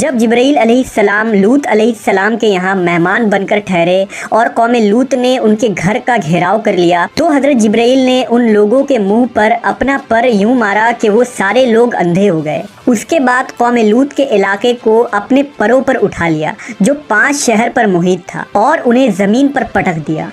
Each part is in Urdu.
جب جبرائیل علیہ السلام لوط علیہ السلام کے یہاں مہمان بن کر ٹھہرے اور قوم لوط نے ان کے گھر کا گھیراؤ کر لیا تو حضرت جبرائیل نے ان لوگوں کے منہ پر اپنا پر یوں مارا کہ وہ سارے لوگ اندھے ہو گئے۔ اس کے بعد قوم لوط کے علاقے کو اپنے پروں پر اٹھا لیا جو 5 شہر پر محیط تھا اور انہیں زمین پر پٹک دیا۔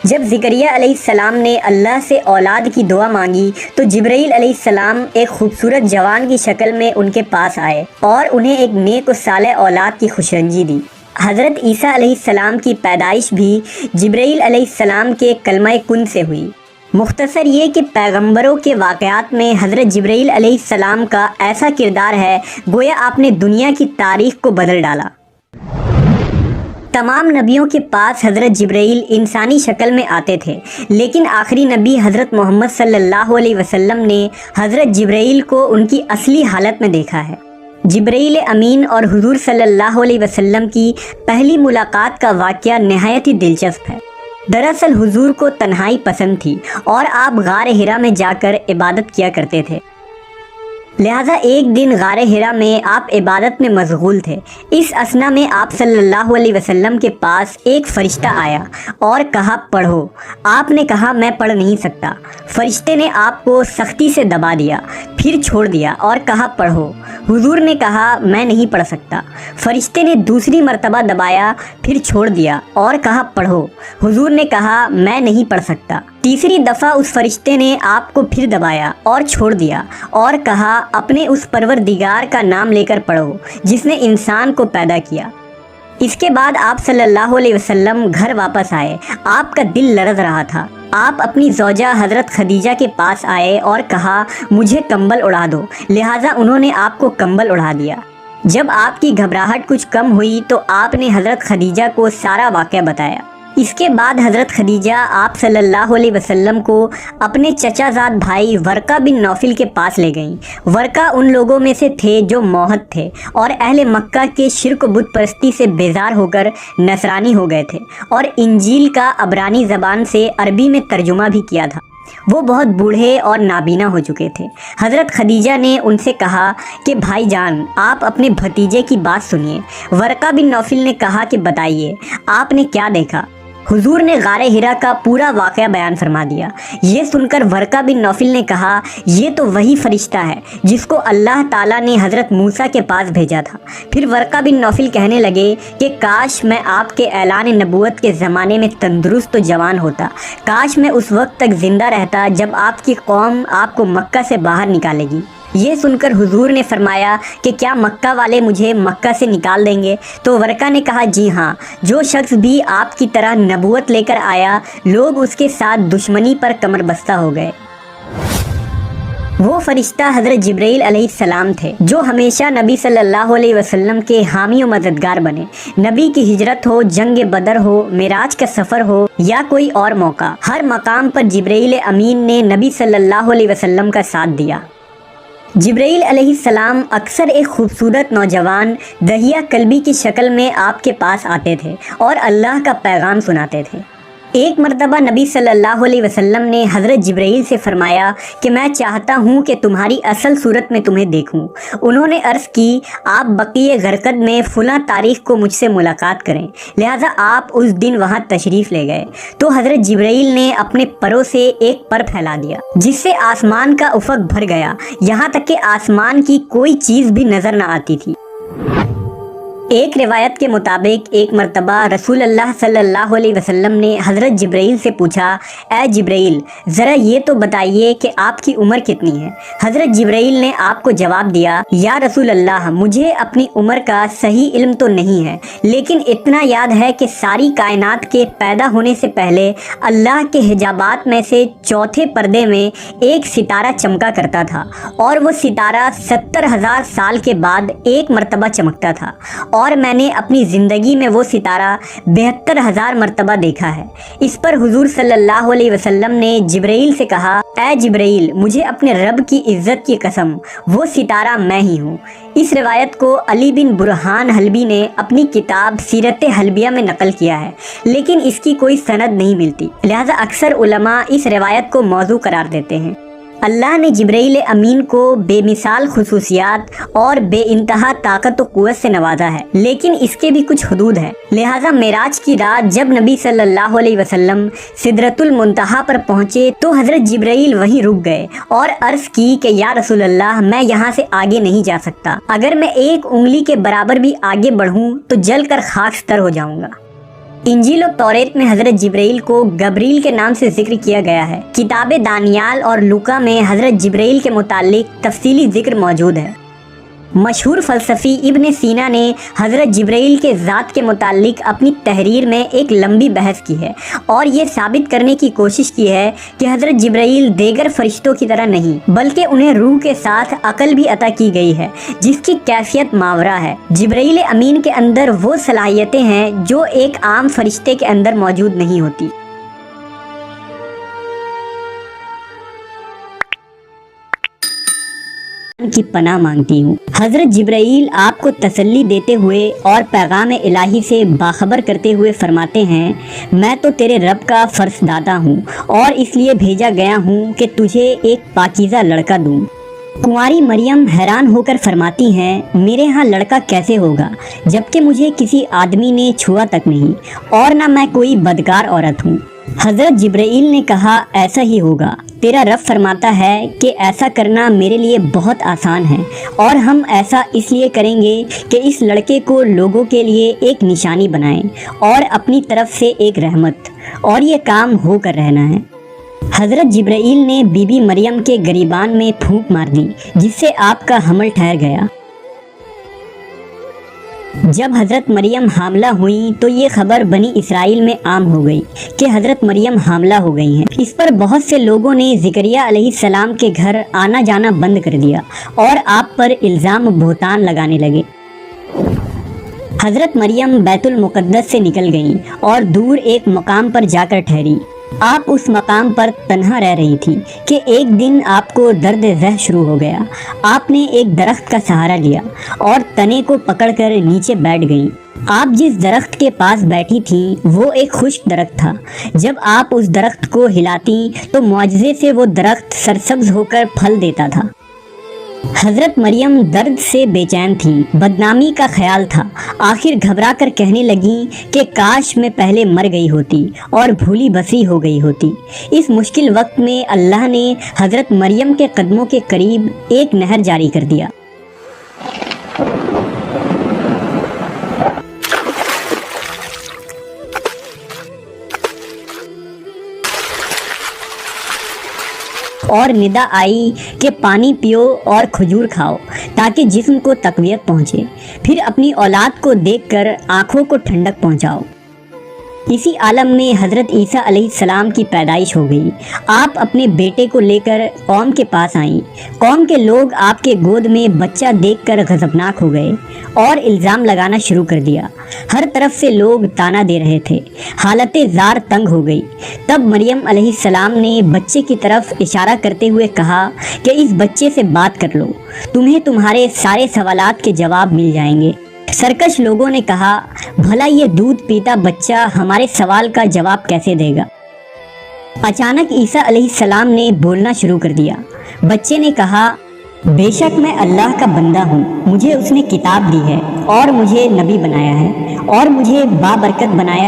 جب زکریا علیہ السلام نے اللہ سے اولاد کی دعا مانگی تو جبرائیل علیہ السلام ایک خوبصورت جوان کی شکل میں ان کے پاس آئے اور انہیں ایک نیک و صالح اولاد کی خوشرنجی دی۔ حضرت عیسیٰ علیہ السلام کی پیدائش بھی جبرائیل علیہ السلام کے کلمہ کن سے ہوئی۔ مختصر یہ کہ پیغمبروں کے واقعات میں حضرت جبرائیل علیہ السلام کا ایسا کردار ہے گویا آپ نے دنیا کی تاریخ کو بدل ڈالا۔ تمام نبیوں کے پاس حضرت جبرائیل انسانی شکل میں آتے تھے، لیکن آخری نبی حضرت محمد صلی اللہ علیہ وسلم نے حضرت جبرائیل کو ان کی اصلی حالت میں دیکھا ہے۔ جبرائیل امین اور حضور صلی اللہ علیہ وسلم کی پہلی ملاقات کا واقعہ نہایت ہی دلچسپ ہے۔ دراصل حضور کو تنہائی پسند تھی اور آپ غار حرا میں جا کر عبادت کیا کرتے تھے، لہٰذا ایک دن غار حرا میں آپ عبادت میں مشغول تھے۔ اس اثنا میں آپ صلی اللہ علیہ وسلم کے پاس ایک فرشتہ آیا اور کہا پڑھو۔ آپ نے کہا میں پڑھ نہیں سکتا۔ فرشتے نے آپ کو سختی سے دبا دیا، پھر چھوڑ دیا اور کہا پڑھو۔ حضور نے کہا میں نہیں پڑھ سکتا۔ فرشتے نے دوسری مرتبہ دبایا، پھر چھوڑ دیا اور کہا پڑھو۔ حضور نے کہا میں نہیں پڑھ سکتا۔ تیسری دفعہ اس فرشتے نے آپ کو پھر دبایا اور چھوڑ دیا اور کہا اپنے اس پروردگار کا نام لے کر پڑھو جس نے انسان کو پیدا کیا۔ اس کے بعد آپ صلی اللہ علیہ وسلم گھر واپس آئے۔ آپ کا دل لرز رہا تھا۔ آپ اپنی زوجہ حضرت خدیجہ کے پاس آئے اور کہا مجھے کمبل اڑا دو، لہٰذا انہوں نے آپ کو کمبل اڑا دیا۔ جب آپ کی گھبراہٹ کچھ کم ہوئی تو آپ نے حضرت خدیجہ کو سارا واقعہ بتایا۔ اس کے بعد حضرت خدیجہ آپ صلی اللہ علیہ وسلم کو اپنے چچا زاد بھائی ورقہ بن نوفل کے پاس لے گئیں۔ ورقہ ان لوگوں میں سے تھے جو موحد تھے اور اہل مکہ کے شرک و بت پرستی سے بیزار ہو کر نصرانی ہو گئے تھے اور انجیل کا عبرانی زبان سے عربی میں ترجمہ بھی کیا تھا۔ وہ بہت بوڑھے اور نابینا ہو چکے تھے۔ حضرت خدیجہ نے ان سے کہا کہ بھائی جان آپ اپنے بھتیجے کی بات سنیے۔ ورقہ بن نوفل نے کہا کہ بتائیے آپ نے کیا دیکھا؟ حضور نے غار حرا کا پورا واقعہ بیان فرما دیا۔ یہ سن کر ورقہ بن نوفل نے کہا یہ تو وہی فرشتہ ہے جس کو اللہ تعالیٰ نے حضرت موسیٰ کے پاس بھیجا تھا۔ پھر ورقہ بن نوفل کہنے لگے کہ کاش میں آپ کے اعلان نبوت کے زمانے میں تندرست و جوان ہوتا، کاش میں اس وقت تک زندہ رہتا جب آپ کی قوم آپ کو مکہ سے باہر نکالے گی۔ یہ سن کر حضور نے فرمایا کہ کیا مکہ والے مجھے مکہ سے نکال دیں گے؟ تو ورقہ نے کہا جی ہاں، جو شخص بھی آپ کی طرح نبوت لے کر آیا لوگ اس کے ساتھ دشمنی پر کمر بستہ ہو گئے۔ وہ فرشتہ حضرت جبرائیل علیہ السلام تھے جو ہمیشہ نبی صلی اللہ علیہ وسلم کے حامی و مددگار بنے۔ نبی کی ہجرت ہو، جنگ بدر ہو، معراج کا سفر ہو یا کوئی اور موقع، ہر مقام پر جبرائیل امین نے نبی صلی اللہ علیہ وسلم کا ساتھ دیا۔ جبرائیل علیہ السلام اکثر ایک خوبصورت نوجوان دہیہ قلبی کی شکل میں آپ کے پاس آتے تھے اور اللہ کا پیغام سناتے تھے۔ ایک مرتبہ نبی صلی اللہ علیہ وسلم نے حضرت جبرائیل سے فرمایا کہ میں چاہتا ہوں کہ تمہاری اصل صورت میں تمہیں دیکھوں۔ انہوں نے عرض کی آپ بقیع غرقد میں فلاں تاریخ کو مجھ سے ملاقات کریں، لہٰذا آپ اس دن وہاں تشریف لے گئے تو حضرت جبرائیل نے اپنے پروں سے ایک پر پھیلا دیا جس سے آسمان کا افق بھر گیا، یہاں تک کہ آسمان کی کوئی چیز بھی نظر نہ آتی تھی۔ ایک روایت کے مطابق ایک مرتبہ رسول اللہ صلی اللہ علیہ وسلم نے حضرت جبرائیل سے پوچھا اے جبرائیل ذرا یہ تو بتائیے کہ آپ کی عمر کتنی ہے؟ حضرت جبرائیل نے آپ کو جواب دیا یا رسول اللہ مجھے اپنی عمر کا صحیح علم تو نہیں ہے، لیکن اتنا یاد ہے کہ ساری کائنات کے پیدا ہونے سے پہلے اللہ کے حجابات میں سے چوتھے پردے میں ایک ستارہ چمکا کرتا تھا اور وہ ستارہ 70,000 سال کے بعد ایک مرتبہ چمکتا تھا، اور میں نے اپنی زندگی میں وہ ستارہ 72,000 مرتبہ دیکھا ہے۔ اس پر حضور صلی اللہ علیہ وسلم نے جبرائیل سے کہا اے جبرائیل مجھے اپنے رب کی عزت کی قسم وہ ستارہ میں ہی ہوں۔ اس روایت کو علی بن برہان حلبی نے اپنی کتاب سیرت حلبیہ میں نقل کیا ہے، لیکن اس کی کوئی سند نہیں ملتی، لہذا اکثر علماء اس روایت کو موضوع قرار دیتے ہیں۔ اللہ نے جبرائیل امین کو بے مثال خصوصیات اور بے انتہا طاقت و قوت سے نوازا ہے، لیکن اس کے بھی کچھ حدود ہیں۔ لہٰذا معراج کی رات جب نبی صلی اللہ علیہ وسلم سدرۃ المنتہا پر پہنچے تو حضرت جبرائیل وہیں رک گئے اور عرض کی کہ یا رسول اللہ، میں یہاں سے آگے نہیں جا سکتا، اگر میں ایک انگلی کے برابر بھی آگے بڑھوں تو جل کر خاکستر ہو جاؤں گا۔ انجیل و توریت میں حضرت جبرائیل کو گبریل کے نام سے ذکر کیا گیا ہے۔ کتاب دانیال اور لوکا میں حضرت جبرائیل کے متعلق تفصیلی ذکر موجود ہے۔ مشہور فلسفی ابن سینا نے حضرت جبرائیل کے ذات کے متعلق اپنی تحریر میں ایک لمبی بحث کی ہے اور یہ ثابت کرنے کی کوشش کی ہے کہ حضرت جبرائیل دیگر فرشتوں کی طرح نہیں، بلکہ انہیں روح کے ساتھ عقل بھی عطا کی گئی ہے جس کی کیفیت ماورا ہے۔ جبرائیل امین کے اندر وہ صلاحیتیں ہیں جو ایک عام فرشتے کے اندر موجود نہیں ہوتی۔ کی پناہ مانگتی ہوں۔ حضرت جبرائیل آپ کو تسلی دیتے ہوئے اور پیغام الہی سے باخبر کرتے ہوئے فرماتے ہیں، میں تو تیرے رب کا فرزندہ ہوں اور اس لیے بھیجا گیا ہوں کہ تجھے ایک پاکیزہ لڑکا دوں۔ کنواری مریم حیران ہو کر فرماتی ہیں، میرے ہاں لڑکا کیسے ہوگا جبکہ مجھے کسی آدمی نے چھوا تک نہیں اور نہ میں کوئی بدکار عورت ہوں۔ حضرت جبرائیل نے کہا، ایسا ہی ہوگا، تیرا رب فرماتا ہے کہ ایسا کرنا میرے لیے بہت آسان ہے اور ہم ایسا اس لیے کریں گے کہ اس لڑکے کو لوگوں کے لیے ایک نشانی بنائیں اور اپنی طرف سے ایک رحمت، اور یہ کام ہو کر رہنا ہے۔ حضرت جبرائیل نے بی بی مریم کے گریبان میں پھونک مار دی جس سے آپ کا حمل ٹھہر گیا۔ جب حضرت مریم حاملہ ہوئیں تو یہ خبر بنی اسرائیل میں عام ہو گئی کہ حضرت مریم حاملہ ہو گئی ہیں۔ اس پر بہت سے لوگوں نے زکریا علیہ السلام کے گھر آنا جانا بند کر دیا اور آپ پر الزام بہتان لگانے لگے۔ حضرت مریم بیت المقدس سے نکل گئیں اور دور ایک مقام پر جا کر ٹھہری۔ آپ اس مقام پر تنہا رہ رہی تھی کہ ایک دن آپ کو درد ذہ شروع ہو گیا۔ آپ نے ایک درخت کا سہارا لیا اور تنے کو پکڑ کر نیچے بیٹھ گئیں۔ آپ جس درخت کے پاس بیٹھی تھیں وہ ایک خشک درخت تھا۔ جب آپ اس درخت کو ہلاتی تو معجزے سے وہ درخت سرسبز ہو کر پھل دیتا تھا۔ حضرت مریم درد سے بے چین تھیں، بدنامی کا خیال تھا۔ آخر گھبرا کر کہنے لگیں کہ کاش میں پہلے مر گئی ہوتی اور بھولی بسی ہو گئی ہوتی۔ اس مشکل وقت میں اللہ نے حضرت مریم کے قدموں کے قریب ایک نہر جاری کر دیا۔ اور ندا آئی کہ پانی پیو اور کھجور کھاؤ تاکہ جسم کو تقویت پہنچے، پھر اپنی اولاد کو دیکھ کر آنکھوں کو ٹھنڈک پہنچاؤ۔ اسی عالم میں حضرت عیسیٰ علیہ السلام کی پیدائش ہو گئی۔ آپ اپنے بیٹے کو لے کر قوم کے پاس آئیں۔ قوم کے لوگ آپ کے گود میں بچہ دیکھ کر غضبناک ہو گئے اور الزام لگانا شروع کر دیا۔ ہر طرف سے لوگ تانا دے رہے تھے۔ حالت زار تنگ ہو گئی۔ تب مریم علیہ السلام نے بچے کی طرف اشارہ کرتے ہوئے کہا کہ اس بچے سے بات کر لو، تمہیں تمہارے سارے سوالات کے جواب مل جائیں گے۔ سرکش لوگوں نے کہا، بھلا یہ دودھ پیتا بچہ ہمارے سوال کا جواب کیسے دے گا؟ اچانک عیسیٰ علیہ السلام نے بولنا شروع کر دیا۔ بچے نے کہا، بے شک میں اللہ کا بندہ ہوں، مجھے اس نے کتاب دی ہے اور مجھے نبی بنایا ہے اور مجھے بابرکت بنایا